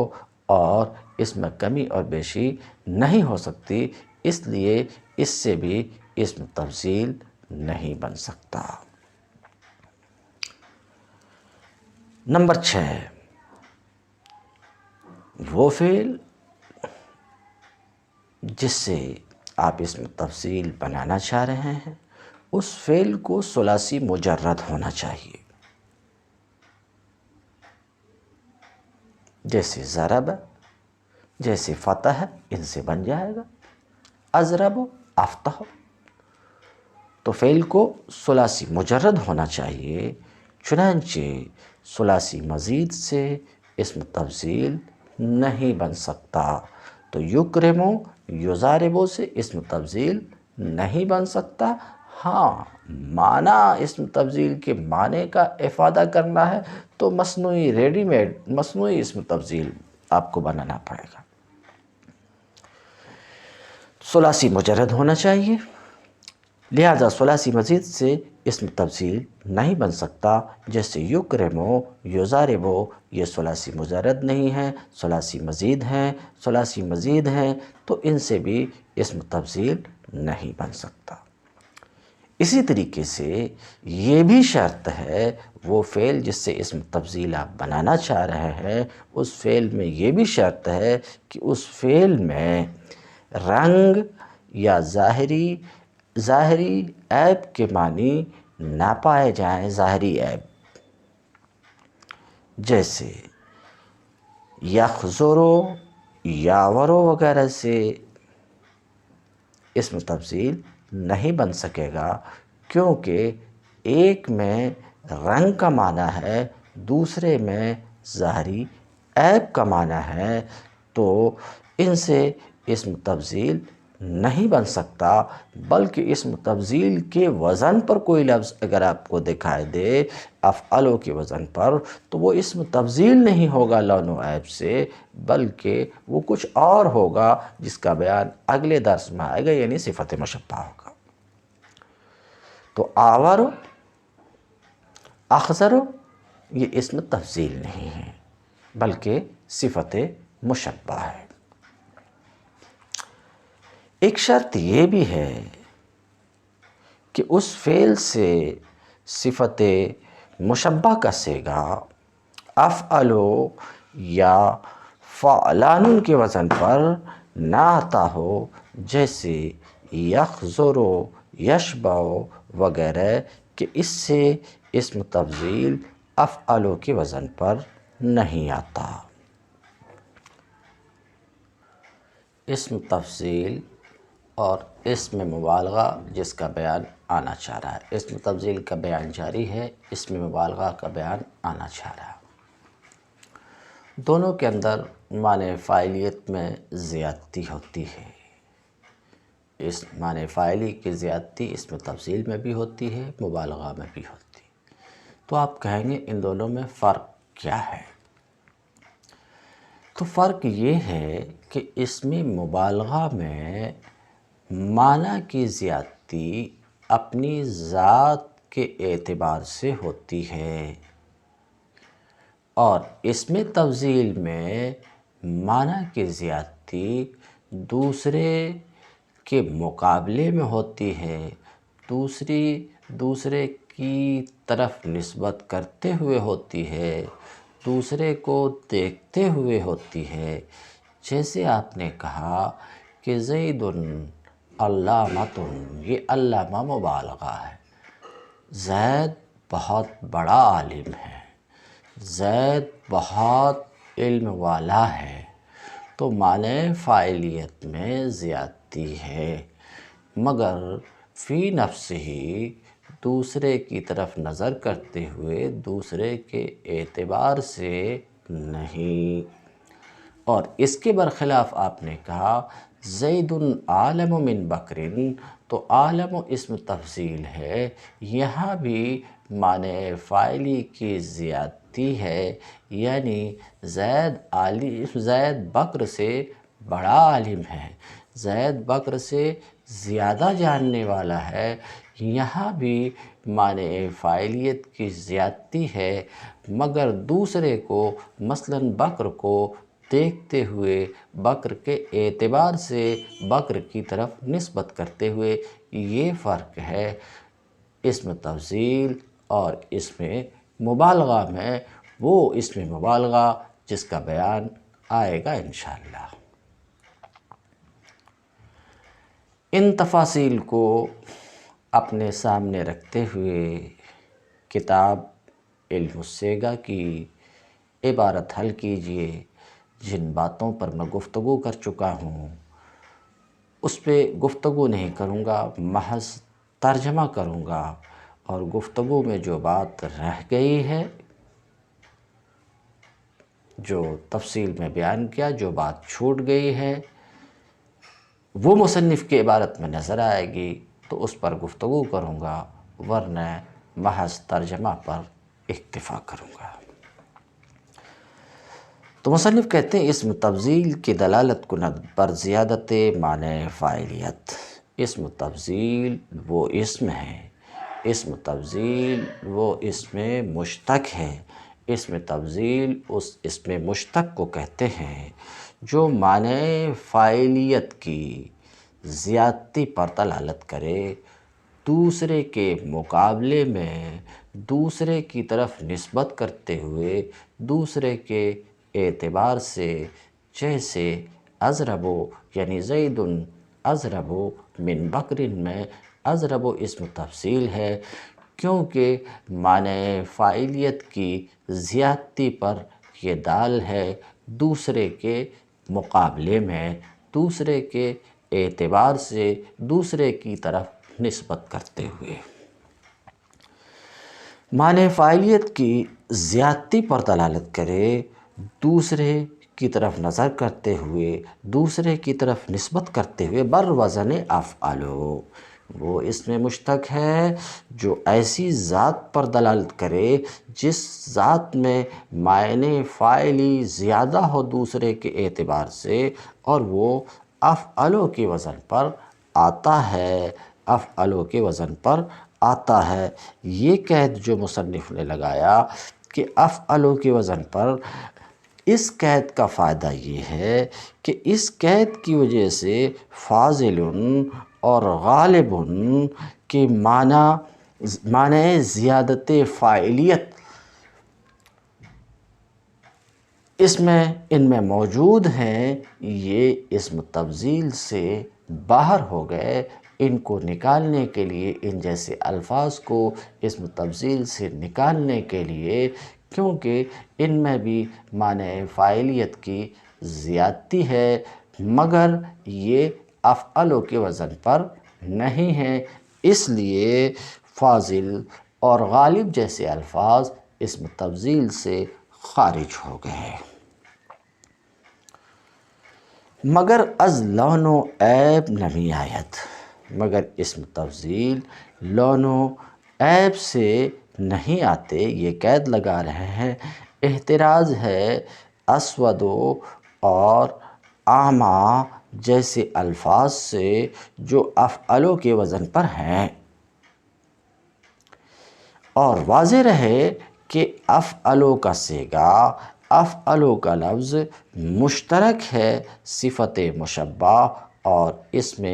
S1: اور اس میں کمی اور بیشی نہیں ہو سکتی، اس لیے اس سے بھی اسم تفضیل نہیں بن سکتا۔ نمبر 6، وہ فعل جس سے آپ اسم تفضیل بنانا چاہ رہے ہیں، اس فعل کو ثلاثی مجرد ہونا چاہیے، جیسے ضرب، جیسے فتح، ان سے بن جائے گا اضرب، افتح۔ تو فعل کو ثلاثی مجرد ہونا چاہیے، چنانچہ ثلاثی مزید سے اسم تفضیل نہیں بن سکتا۔ تو یکرم یضارب سے اسم تفضیل نہیں بن سکتا۔ ہاں، معنی اسم تفضیل کے معنی کا افادہ کرنا ہے تو مصنوعی اسم تفضیل آپ کو بنانا پڑے گا۔ ثلاثی مجرد ہونا چاہیے، لہذا ثلاثی مزید سے اسم تفضیل نہیں بن سکتا، جیسے یکرم یضارب، یہ ثلاثی مجرد نہیں ہے، ثلاثی مزید ہیں، تو ان سے بھی اسم تفضیل نہیں بن سکتا۔ اسی طریقے سے یہ بھی شرط ہے، وہ فعل جس سے اسم تفضیل آپ بنانا چاہ رہے ہیں، اس فعل میں یہ بھی شرط ہے کہ اس فعل میں رنگ یا ظاہری عیب کے معنی نہ پائے جائیں، ظاہری عیب، جیسے یخزر، یاور وغیرہ سے اسم تفضیل نہیں بن سکے گا، کیونکہ ایک میں رنگ کا معنی ہے، دوسرے میں ظاہری عیب کا معنی ہے، تو ان سے اسم تفضیل نہیں بن سکتا، بلکہ اسم تفضیل کے وزن پر کوئی لفظ اگر آپ کو دکھائی دے، افعلوا کے وزن پر، تو وہ اسم تفضیل نہیں ہوگا لون و عیب سے، بلکہ وہ کچھ اور ہوگا، جس کا بیان اگلے درس میں آئے گا، یعنی صفت مشبہ ہوگا۔ تو آور، اخضر، یہ اسم تفضیل نہیں ہے، بلکہ صفت مشبہ ہے۔ ایک شرط یہ بھی ہے کہ اس فعل سے صفت مشبہ کا صیغہ افعلو یا فعلان کے وزن پر نہ آتا ہو، جیسے یخزر و یشبع وغیرہ، کہ اس سے اسم تفضیل افعلو کے وزن پر نہیں آتا۔ اسم تفضیل اور اسم مبالغہ جس کا بیان آنا چاہ رہا ہے، اسم تفضیل کا بیان جاری ہے، اسم مبالغہ کا بیان آنا چاہ رہا ہے۔ دونوں کے اندر معنی فاعلیت میں زیادتی ہوتی ہے۔ اس معنی فاعلی کی زیادتی اسم تفضیل میں بھی ہوتی ہے، مبالغہ میں بھی ہوتی ہے۔ تو آپ کہیں گے ان دونوں میں فرق کیا ہے؟ تو فرق یہ ہے کہ اسم مبالغہ میں معنی کی زیادتی اپنی ذات کے اعتبار سے ہوتی ہے، اور اسم تفضیل میں معنی کی زیادتی دوسرے کے مقابلے میں ہوتی ہے، دوسرے کی طرف نسبت کرتے ہوئے ہوتی ہے، دوسرے کو دیکھتے ہوئے ہوتی ہے۔ جیسے آپ نے کہا کہ زید علامۃ، یہ علامہ مبالغہ ہے، زید بہت بڑا عالم ہے، زید بہت علم والا ہے، تو معنی فاعلیت میں زیادتی ہے، مگر فی نفسہ دوسرے کی طرف نظر کرتے ہوئے دوسرے کے اعتبار سے نہیں۔ اور اس کے برخلاف آپ نے کہا زید عالم من بکر، تو عالم اسم تفضیل ہے، یہاں بھی معنی فاعلی کی زیادتی ہے، یعنی زید بکر سے بڑا عالم ہے، زید بکر سے زیادہ جاننے والا ہے، یہاں بھی معنی فاعلیت کی زیادتی ہے، مگر دوسرے کو مثلاً بکر کو دیکھتے ہوئے بکر کے اعتبار سے بکر کی طرف نسبت کرتے ہوئے، یہ فرق ہے اسم تفضیل اور اسم مبالغہ میں، وہ اسم مبالغہ جس کا بیان آئے گا انشاءاللہ۔ ان تفاصیل کو اپنے سامنے رکھتے ہوئے کتاب علم الصیغہ کی عبارت حل کیجئے۔ جن باتوں پر میں گفتگو کر چکا ہوں اس پہ گفتگو نہیں کروں گا، محض ترجمہ کروں گا، اور گفتگو میں جو بات رہ گئی ہے، جو تفصیل میں بیان کیا، جو بات چھوٹ گئی ہے، وہ مصنف کی عبارت میں نظر آئے گی تو اس پر گفتگو کروں گا، ورنہ محض ترجمہ پر اکتفا کروں گا۔ تو مصنف کہتے ہیں اسم تفضیل کی دلالت کند پر زیادت معنی فاعلیت۔ اسم تفضیل وہ اسم ہے، اسم تفضیل وہ اسم مشتق ہے، اسم تفضیل اس اسم مشتق کو کہتے ہیں جو معنی فاعلیت کی زیادتی پر دلالت کرے، دوسرے کے مقابلے میں دوسرے کی طرف نسبت کرتے ہوئے دوسرے کے اعتبار سے، جیسے اضرب یعنی زید اضرب من بکر میں اضرب اسم تفصیل ہے، کیونکہ معنی فاعلیت کی زیادتی پر یہ دال ہے، دوسرے کے مقابلے میں دوسرے کے اعتبار سے دوسرے کی طرف نسبت کرتے ہوئے۔ معنی فاعلیت کی زیادتی پر دلالت کرے، دوسرے کی طرف نظر کرتے ہوئے دوسرے کی طرف نسبت کرتے ہوئے، بر وزن افعلو، وہ اسم مشتق ہے جو ایسی ذات پر دلالت کرے جس ذات میں معنی فاعلی زیادہ ہو دوسرے کے اعتبار سے، اور وہ افعلو کے وزن پر آتا ہے، افعلو کے وزن پر آتا ہے۔ یہ قید جو مصنف نے لگایا کہ افعلو کے وزن پر اس قید کا فائدہ یہ ہے کہ اس قید کی وجہ سے فاضل اور غالب کے معنی زیادت فاعلیت ان میں موجود ہیں، یہ اسم تفضیل سے باہر ہو گئے۔ ان کو نکالنے کے لیے، ان جیسے الفاظ کو اسم تفضیل سے نکالنے کے لیے، کیونکہ ان میں بھی معنی فاعلیت کی زیادتی ہے، مگر یہ افعلوا کے وزن پر نہیں ہے، اس لیے فاضل اور غالب جیسے الفاظ اسم تفضیل سے خارج ہو گئے۔ مگر از لون و عیب نمی آید، مگر اسم تفضیل لون و عیب سے نہیں آتے، یہ قید لگا رہے ہیں۔ احتراز ہے اسود اور اعمیٰ جیسے الفاظ سے جو افعلوا کے وزن پر ہیں، اور واضح رہے کہ افعلوا کا صیغہ، افعلوا کا لفظ مشترک ہے صفت مشبہ اور اسم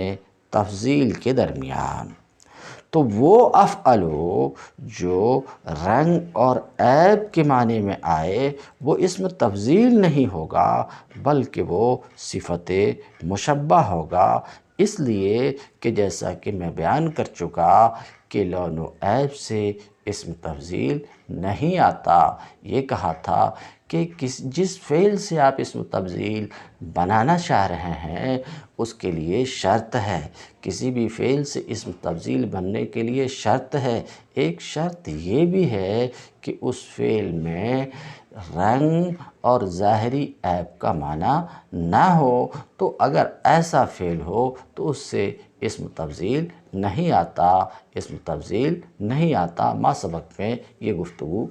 S1: تفضیل کے درمیان، تو وہ افعلوا جو رنگ اور عیب کے معنی میں آئے وہ اسم تفضیل نہیں ہوگا، بلکہ وہ صفت مشبہ ہوگا، اس لیے کہ جیسا کہ میں بیان کر چکا کہ لون و عیب سے اسم تفضیل نہیں آتا۔ یہ کہا تھا کہ جس فعل سے آپ اسم تفضیل بنانا چاہ رہے ہیں اس کے لیے شرط ہے، کسی بھی فعل سے اسم تفضیل بننے کے لیے شرط ہے۔ ایک شرط یہ بھی ہے کہ اس فعل میں رنگ اور ظاہری عیب کا معنی نہ ہو، تو اگر ایسا فعل ہو تو اس سے اسم تفضیل نہیں آتا، اسم تفضیل نہیں آتا۔ ما سبق میں یہ گفتگو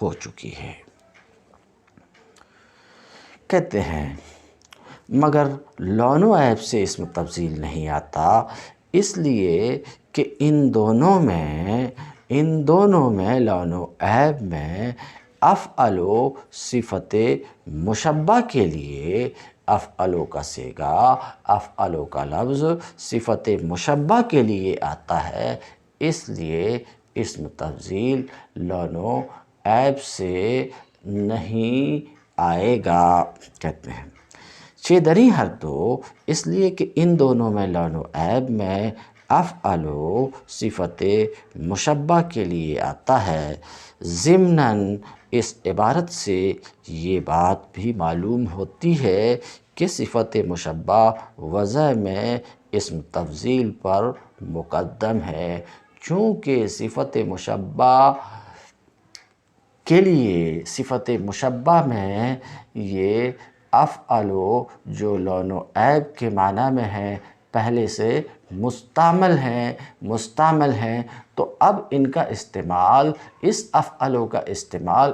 S1: ہو چکی ہے۔ کہتے ہیں مگر لون و عیب سے اسم تفضیل نہیں آتا، اس لیے کہ ان دونوں میں لون و عیب میں افعلوا صفت مشبہ کے لیے، افعلوا کا صیغہ، افعلوا کا لفظ صفت مشبہ کے لیے آتا ہے، اس لیے اسم تفضیل لون و عیب سے نہیں آئے گا۔ کہتے ہیں چھ دری ہر دو، اس لیے کہ ان دونوں میں لون و عیب میں افعلوا صفت مشبہ کے لیے آتا ہے۔ ضمناً اس عبارت سے یہ بات بھی معلوم ہوتی ہے کہ صفت مشبہ وضع میں اسم تفضیل پر مقدم ہے، چونکہ صفت مشبہ کے لیے، صفت مشبہ میں یہ افعلوا جو لون و عیب کے معنی میں ہیں پہلے سے مستعمل ہیں، تو اب ان کا استعمال، اس افعلوا کا استعمال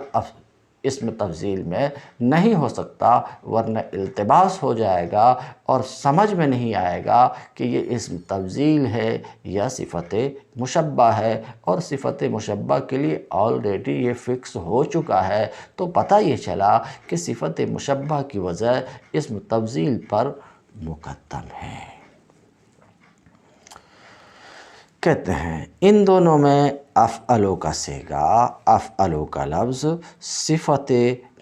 S1: اسم تفضیل میں نہیں ہو سکتا، ورنہ التباس ہو جائے گا اور سمجھ میں نہیں آئے گا کہ یہ اسم تفضیل ہے یا صفت مشبہ ہے، اور صفت مشبہ کے لیے آلریڈی یہ فکس ہو چکا ہے، تو پتہ یہ چلا کہ صفت مشبہ کی وجہ اسم تفضیل پر مقدم ہے۔ کہتے ہیں ان دونوں میں افعلوا کا صیغہ، افعلوا کا لفظ صفت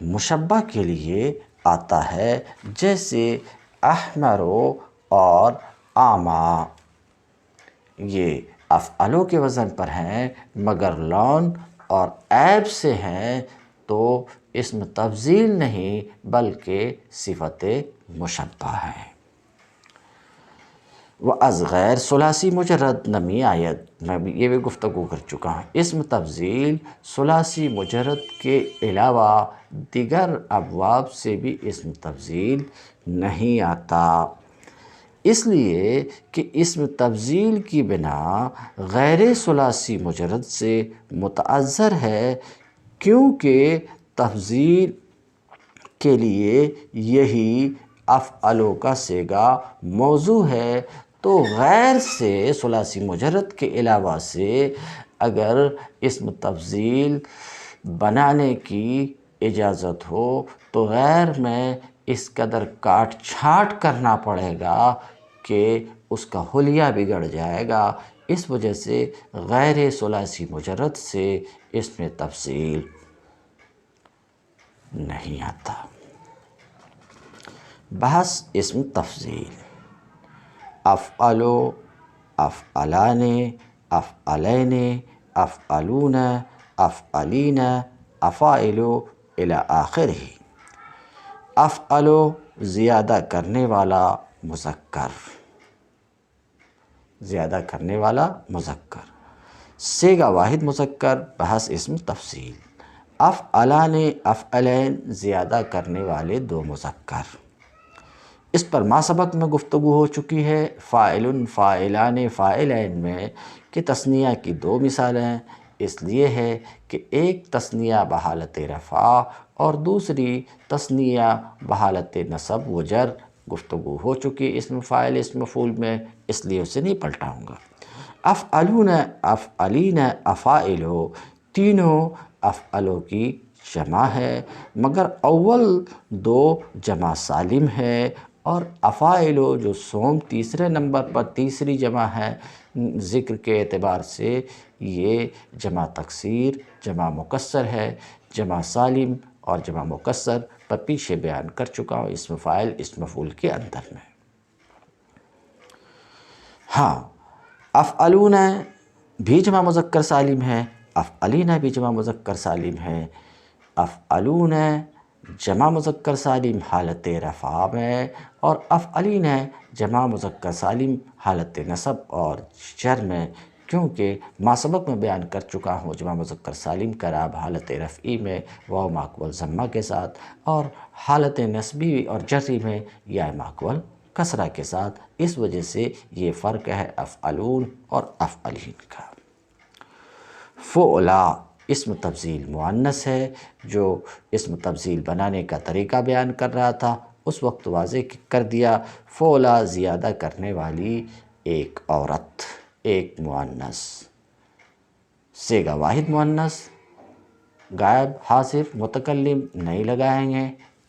S1: مشبہ کے لیے آتا ہے، جیسے احمر اور اعمیٰ، یہ افعلوا کے وزن پر ہیں مگر لون اور عیب سے ہیں، تو اسم تفضیل نہیں بلکہ صفت مشبہ ہے۔ وَاَز غیر ثلاثی مجرد نمی آید، میں یہ بھی گفتگو کر چکا ہوں، اسم تفضیل ثلاثی مجرد کے علاوہ دیگر ابواب سے بھی اسم تفضیل نہیں آتا، اس لیے کہ اسم تفضیل کی بنا غیر ثلاثی مجرد سے متعذر ہے، کیونکہ تفضیل کے لیے یہی افعلوا کا صیغہ موضوع ہے، تو غیر سے ثلاثی مجرد کے علاوہ سے اگر اسم تفضیل بنانے کی اجازت ہو تو غیر میں اس قدر کاٹ چھانٹ کرنا پڑے گا کہ اس کا حلیہ بگڑ جائے گا۔ اس وجہ سے غیر ثلاثی مجرد سے اس میں تفصیل نہیں آتا۔ بحث اسم تفضیل: افعلو، افعلان، افعلین، افعلون، افعلین، افاعلو الی آخرہ۔ افعلو زیادہ کرنے والا مذکر، زیادہ کرنے والا مذکر، صیغہ واحد مذکر، بحث اسم تفضیل۔ افعلان، افعلین زیادہ کرنے والے دو مذکر، اس پر ما سبق میں گفتگو ہو چکی ہے۔ فاعل، فاعلان، فاعلین میں کہ تثنیہ کی دو مثالیں اس لیے ہے کہ ایک تثنیہ بحالت رفع اور دوسری تثنیہ بحالت نصب و جر گفتگو ہو چکی اسم فاعل اسم مفعول میں، اس لیے اسے نہیں پلٹاؤں گا۔ افعلون، افعلین، افاعلو تینوں افعلو کی جمع ہے، مگر اول دو جمع سالم ہے اور افاعلو جو سوم تیسرے نمبر پر تیسری جمع ہے ذکر کے اعتبار سے، یہ جمع تکسیر جمع مکسر ہے۔ جمع سالم اور جمع مکسر پر پیچھے بیان کر چکا ہوں اسم فاعل اسم مفعول کے اندر میں۔ ہاں، افعلون بھی جمع مذکر سالم ہے، افعلین بھی جمع مذکر سالم ہے۔ افعلون جمع مذکر سالم حالت رفع میں اور افعلین جمع مذکر سالم حالت نصب اور جر میں، کیونکہ ما سبق میں بیان کر چکا ہوں جمع مذکر سالم کا اعراب حالت رفعی میں واو ماقبل ضمہ کے ساتھ اور حالت نصبی اور جری میں یا ماقبل کسرہ کے ساتھ، اس وجہ سے یہ فرق ہے افعلون اور افعلین کا۔ فعلا اسم تفضیل مؤنث ہے، جو اسم تفضیل بنانے کا طریقہ بیان کر رہا تھا اس وقت واضح کر دیا۔ فعلا زیادہ کرنے والی ایک عورت، ایک مؤنث، صیغہ واحد مؤنث، غائب حاضر متکلم نہیں لگائیں گے۔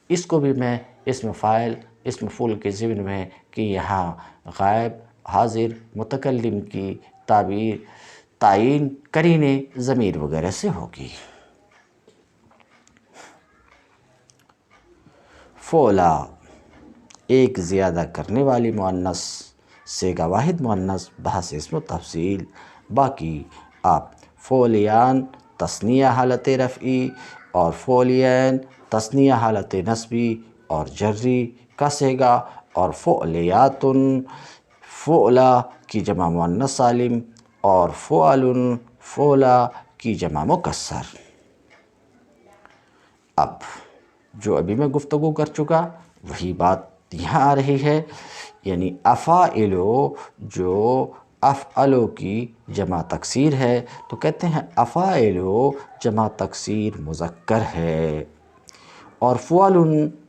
S1: اس کو بھی میں اسم فاعل اسم مفعول کے ضمن میں کہ یہاں غائب حاضر متکلم کی تعین قرینے ضمیر وغیرہ سے ہوگی۔ فعلا ایک زیادہ کرنے والی مؤنث، صیغہ واحد مؤنث، بحث اسم تفضیل۔ باقی آپ فعلیان تثنیہ حالت رفعی اور فعلین تثنیہ حالت نصبی اور جری کا صیغہ، اور فعلیات فعلا کی جمع مؤنث سالم اور فعل فعلا کی جمع مکسر۔ اب جو ابھی میں گفتگو کر چکا وہی بات یہاں آ رہی ہے، یعنی افاعلو جو افعلو کی جمع تکسیر ہے تو کہتے ہیں افاعلو جمع تکسیر مذکر ہے، اور فعل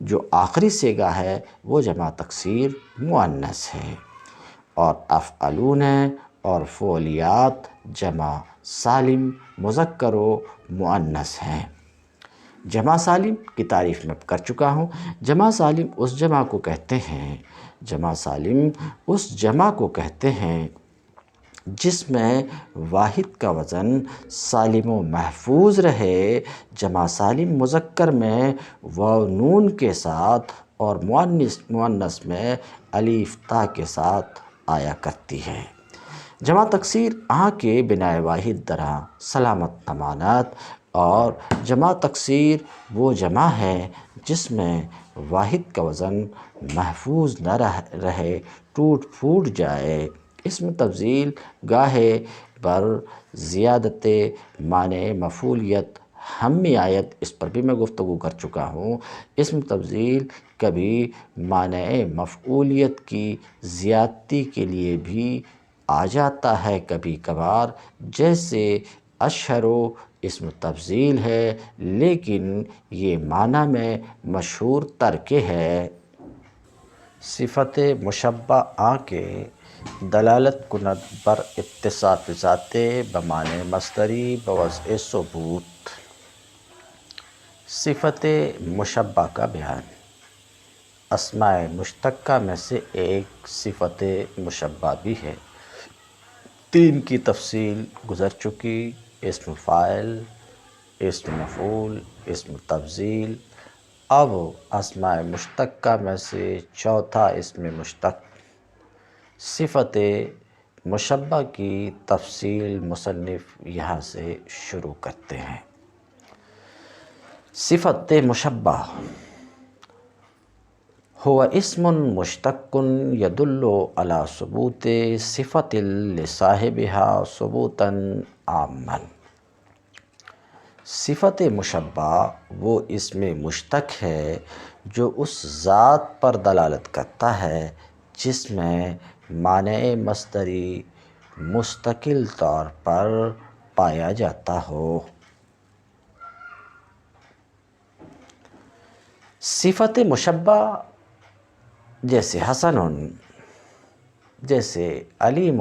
S1: جو آخری صیغہ ہے وہ جمع تکسیر مؤنث ہے، اور افعلون اور فعلیات جمع سالم مذکر و مؤنث ہیں۔ جمع سالم کی تعریف میں کر چکا ہوں۔ جمع سالم اس جمع کو کہتے ہیں، جمع سالم اس جمع کو کہتے ہیں جس میں واحد کا وزن سالم و محفوظ رہے۔ جمع سالم مذکر میں واو نون کے ساتھ اور مؤنث میں الف تا کے ساتھ آیا کرتی ہے۔ جمع تکسیر کے بنائے واحد درا سلامت امانت، اور جمع تکسیر وہ جمع ہے جس میں واحد کا وزن محفوظ نہ رہے، ٹوٹ پھوٹ جائے۔ اسم تفضیل گاہے بر زیادت معنی مفعولیت ہم میں آیت، اس پر بھی میں گفتگو کر چکا ہوں۔ اسم تفضیل کبھی معنی مفعولیت کی زیادتی کے لیے بھی آ جاتا ہے کبھی کبھار، جیسے اشہرو اسم تفضیل ہے لیکن یہ معنی میں مشہور ترک ہے۔ صفت مشبہ کے دلالت کند بر اتصاف ذات بمعنی مصدری بوضع ثبوت۔ صفت مشبہ کا بیان۔ اسماء مشتقہ میں سے ایک صفت مشبہ بھی ہے۔ 3 کی تفصیل گزر چکی: اسم فاعل، اسم مفعول، اسم تفضیل۔ اب اسماء مشتقہ میں سے چوتھا اسم مشتق صفت مشبہ کی تفصیل مصنف یہاں سے شروع کرتے ہیں۔ صفت مشبہ هو اسم مشتق يدل على ثبوت صفت لصاحبها ثبوتا عاما۔ صفت مشبہ وہ اسم مشتق ہے جو اس ذات پر دلالت کرتا ہے جس میں معنی مصدری مستقل طور پر پایا جاتا ہو۔ صفت مشبہ جیسے حسن، جیسے علیم،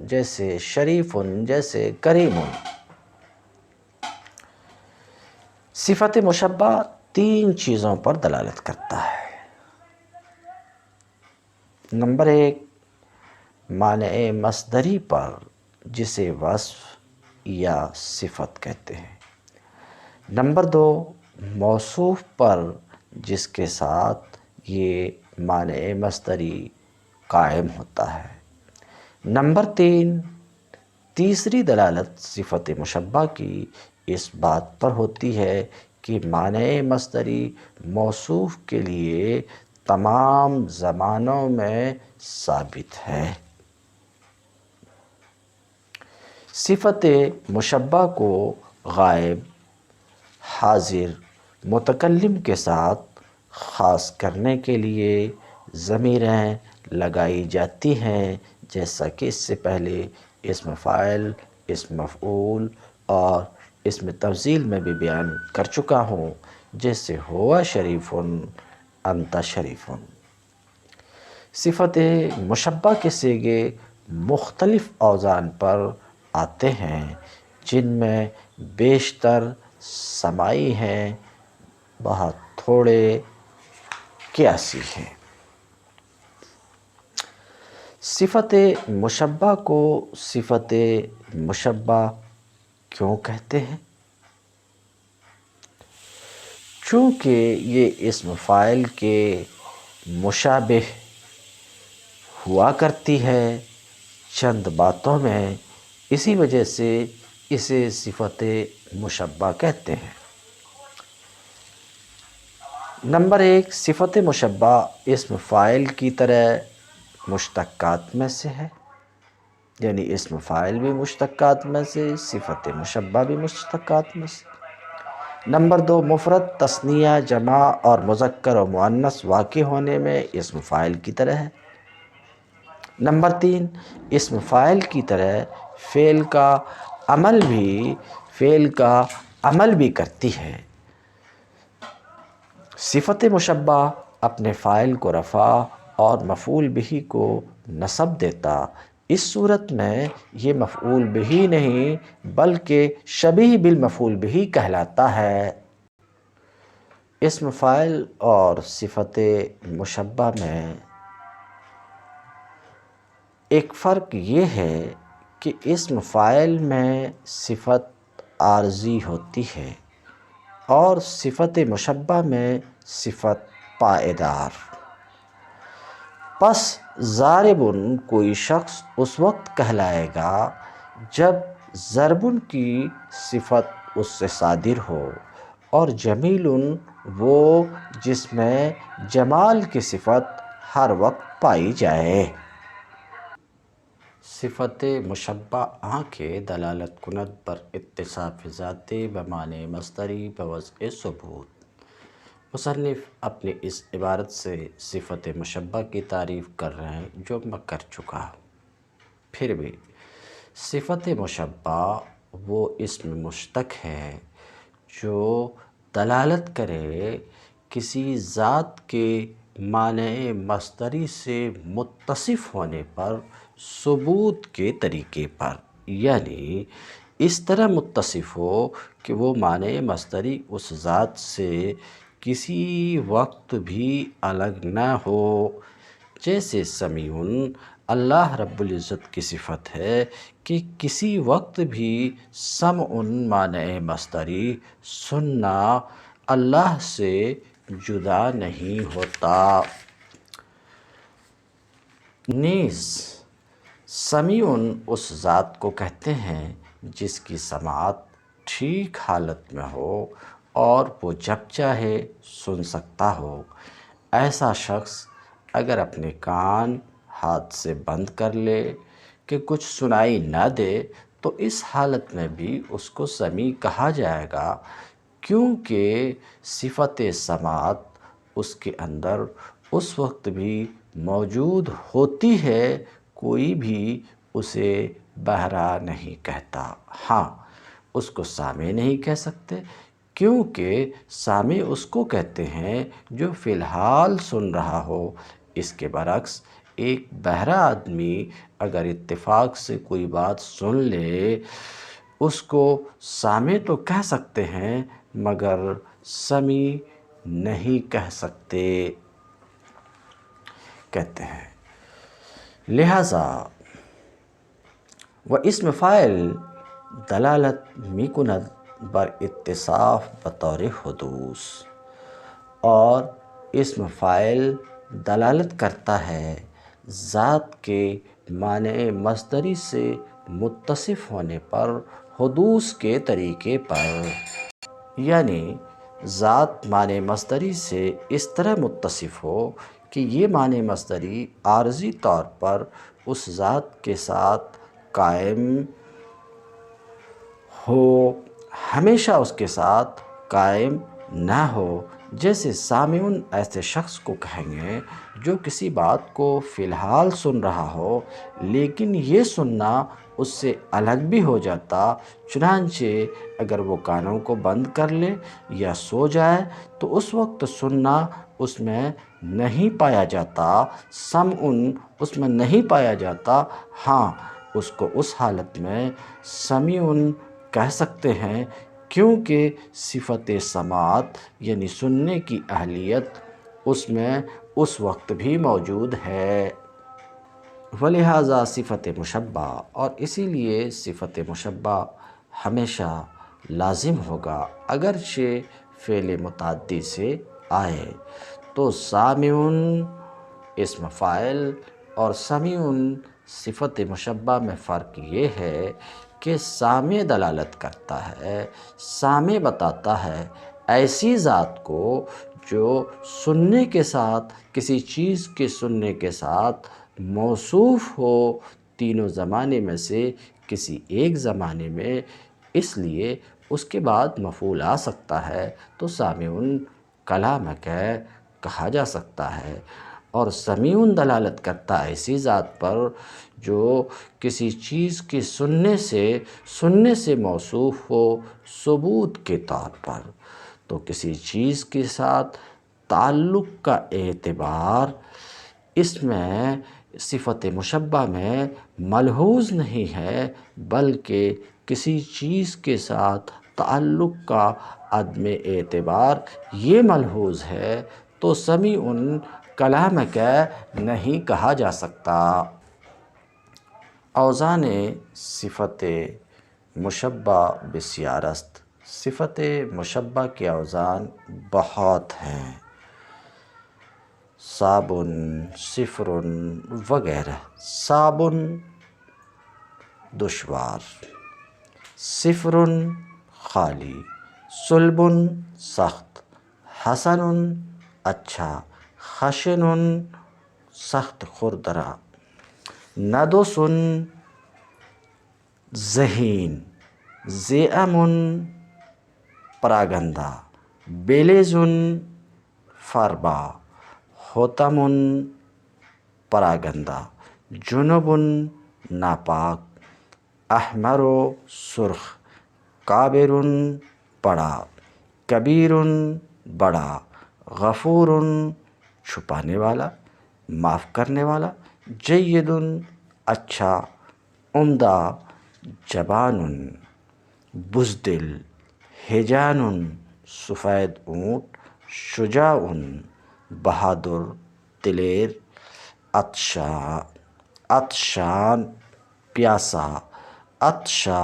S1: جیسے شریف، جیسے کریم۔ صفت مشبہ 3 چیزوں پر دلالت کرتا ہے۔ نمبر 1 معنی مصدری پر جسے وصف یا صفت کہتے ہیں۔ نمبر 2 موصوف پر جس کے ساتھ یہ معنی مصدری قائم ہوتا ہے۔ نمبر 3 تیسری دلالت صفت مشبہ کی اس بات پر ہوتی ہے کہ معنی مصدری موصوف کے لیے تمام زمانوں میں ثابت ہے۔ صفت مشبہ کو غائب، حاضر، متکلم کے ساتھ خاص کرنے کے لیے ضمیریں لگائی جاتی ہیں، جیسا کہ اس سے پہلے اسم فاعل، اسم مفعول اور اسم تفضیل میں بھی بیان کر چکا ہوں، جیسے ہوا شریف، انت شریف۔ صفت مشبہ کے صیغے مختلف اوزان پر آتے ہیں، جن میں بیشتر سماعی ہیں، بہت تھوڑے قیاسی ہیں۔ صفت مشبہ کو صفت مشبہ کیوں کہتے ہیں؟ چونکہ یہ اسم فاعل کے مشابہ ہوا کرتی ہے چند باتوں میں، اسی وجہ سے اسے صفت مشبہ کہتے ہیں۔ نمبر 1 صفت مشبہ اسم فاعل کی طرح مشتقات میں سے ہے، یعنی اسم فاعل بھی مشتقات میں سے، صفت مشبہ بھی مشتقات میں سے۔ نمبر 2 مفرد، تثنیہ، جمع اور مذکر و مؤنث واقع ہونے میں اسم فاعل کی طرح ہے۔ نمبر 3 اسم فاعل کی طرح فعل کا عمل بھی کرتی ہے۔ صفت مشبہ اپنے فاعل کو رفع اور مفعول بہ کو نصب دیتا، اس صورت میں یہ مفعول بہ نہیں بلکہ شبیہ بالمفعول بہ کہلاتا ہے۔ اسم فاعل اور صفت مشبہ میں ایک فرق یہ ہے کہ اسم فاعل میں صفت عارضی ہوتی ہے اور صفت مشبہ میں صفت پائیدار۔ پس ضارب کوئی شخص اس وقت کہلائے گا جب ضرب کی صفت اس سے صادر ہو، اور جمیل وہ جس میں جمال کی صفت ہر وقت پائی جائے۔ صفت مشبہ کے دلالت کند بر اتصاف ذات بمعنی مصدری بوضع ثبوت۔ مصنف اپنی اس عبارت سے صفت مشبہ کی تعریف کر رہے ہیں جو میں کر چکا ہوں۔ پھر بھی صفت مشبہ وہ اسم مشتق ہے جو دلالت کرے کسی ذات کے معنی مصدری سے متصف ہونے پر ثبوت کے طریقے پر، یعنی اس طرح متصف ہو کہ وہ معنی مصدری اس ذات سے کسی وقت بھی الگ نہ ہو۔ جیسے سمیع اللہ رب العزت کی صفت ہے کہ کسی وقت بھی سمع معنی مصدری سننا اللہ سے جدا نہیں ہوتا۔ نیز سمیع اس ذات کو کہتے ہیں جس کی سماعت ٹھیک حالت میں ہو اور وہ جب چاہے سن سکتا ہو۔ ایسا شخص اگر اپنے کان ہاتھ سے بند کر لے کہ کچھ سنائی نہ دے تو اس حالت میں بھی اس کو سمیع کہا جائے گا، کیونکہ صفت سماعت اس کے اندر اس وقت بھی موجود ہوتی ہے، کوئی بھی اسے بہرا نہیں کہتا۔ ہاں، اس کو سامع نہیں کہہ سکتے، کیونکہ سامع اس کو کہتے ہیں جو فی الحال سن رہا ہو۔ اس کے برعکس ایک بہرا آدمی اگر اتفاق سے کوئی بات سن لے، اس کو سامع تو کہہ سکتے ہیں مگر سمیع نہیں کہہ سکتے، کہتے ہیں۔ لہٰذا و اسم فاعل دلالت می کند بر اتصاف بطور حدوث، اور اسم فاعل دلالت کرتا ہے ذات کے معنی مصدری سے متصف ہونے پر، حدوث کے طریقے پر، یعنی ذات معنی مصدری سے اس طرح متصف ہو کہ یہ معنی مصدری عارضی طور پر اس ذات کے ساتھ قائم ہو، ہمیشہ اس کے ساتھ قائم نہ ہو۔ جیسے سامع ایسے شخص کو کہیں گے جو کسی بات کو فی الحال سن رہا ہو لیکن یہ سننا اس سے الگ بھی ہو جاتا، چنانچہ اگر وہ کانوں کو بند کر لے یا سو جائے تو اس وقت سننا اس میں نہیں پایا جاتا، سمع اس میں نہیں پایا جاتا۔ ہاں، اس کو اس حالت میں سمیع کہہ سکتے ہیں، کیونکہ صفت سماعت یعنی سننے کی اہلیت اس میں اس وقت بھی موجود ہے۔ ولہٰذا صفت مشبہ، اور اسی لیے صفت مشبہ ہمیشہ لازم ہوگا اگرچہ فعل متعدی سے آئے۔ تو سامع اسم فاعل اور سمیع صفت مشبہ میں فرق یہ ہے کہ سامع دلالت کرتا ہے، سامع بتاتا ہے ایسی ذات کو جو سننے کے ساتھ، کسی چیز کے سننے کے ساتھ موصوف ہو تینوں زمانے میں سے کسی ایک زمانے میں، اس لیے اس کے بعد مفعول آ سکتا ہے تو سامع کلامک کہا جا سکتا ہے۔ اور سمیع دلالت کرتا ہے ایسی ذات پر جو کسی چیز کے سننے سے موصوف ہو ثبوت کے طور پر، تو کسی چیز کے ساتھ تعلق کا اعتبار اس میں صفت مشبہ میں ملحوظ نہیں ہے، بلکہ کسی چیز کے ساتھ تعلق کا عدم اعتبار یہ ملحوظ ہے، تو سمیع کلامک نہیں کہا جا سکتا۔ اوزان صفت مشبہ بسیار است، صفت مشبہ کے اوزان بہت ہیں، صابن، صفر وغیرہ۔ صابن دشوار، صفر خالی، صلب سخت، حسن اچھا، خشن سخت خوردرا، ندس ذہین، ذیئم پراگندہ، بیلز فربا، حتم پراگندہ، جنب ناپاک، احمر سرخ، کابر بڑا، کبیر بڑا، غفور چھپانے والا، معاف کرنے والا، جید اچھا، عمدہ، جبان بزدل، ہیجان سفید اونٹ، شجاع بہادر، دلیر، عطشان پیاسا، عطشا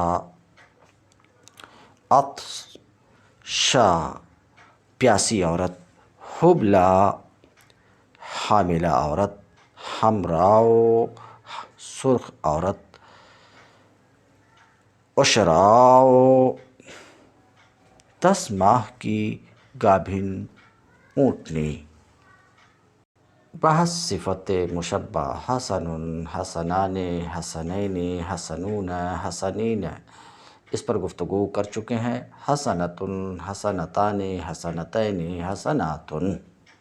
S1: عطشا پیاسی عورت، حبلا حاملہ عورت، حمراء سرخ عورت، عشراء 10 ماہ کی گابھن اونٹنی۔ بحث صفت مشبہ، حسن، حسنان، حسنین، حسنون، حسنین، اس پر گفتگو کر چکے ہیں۔ حسنۃ، حسنتان، حسنتین، حسنات۔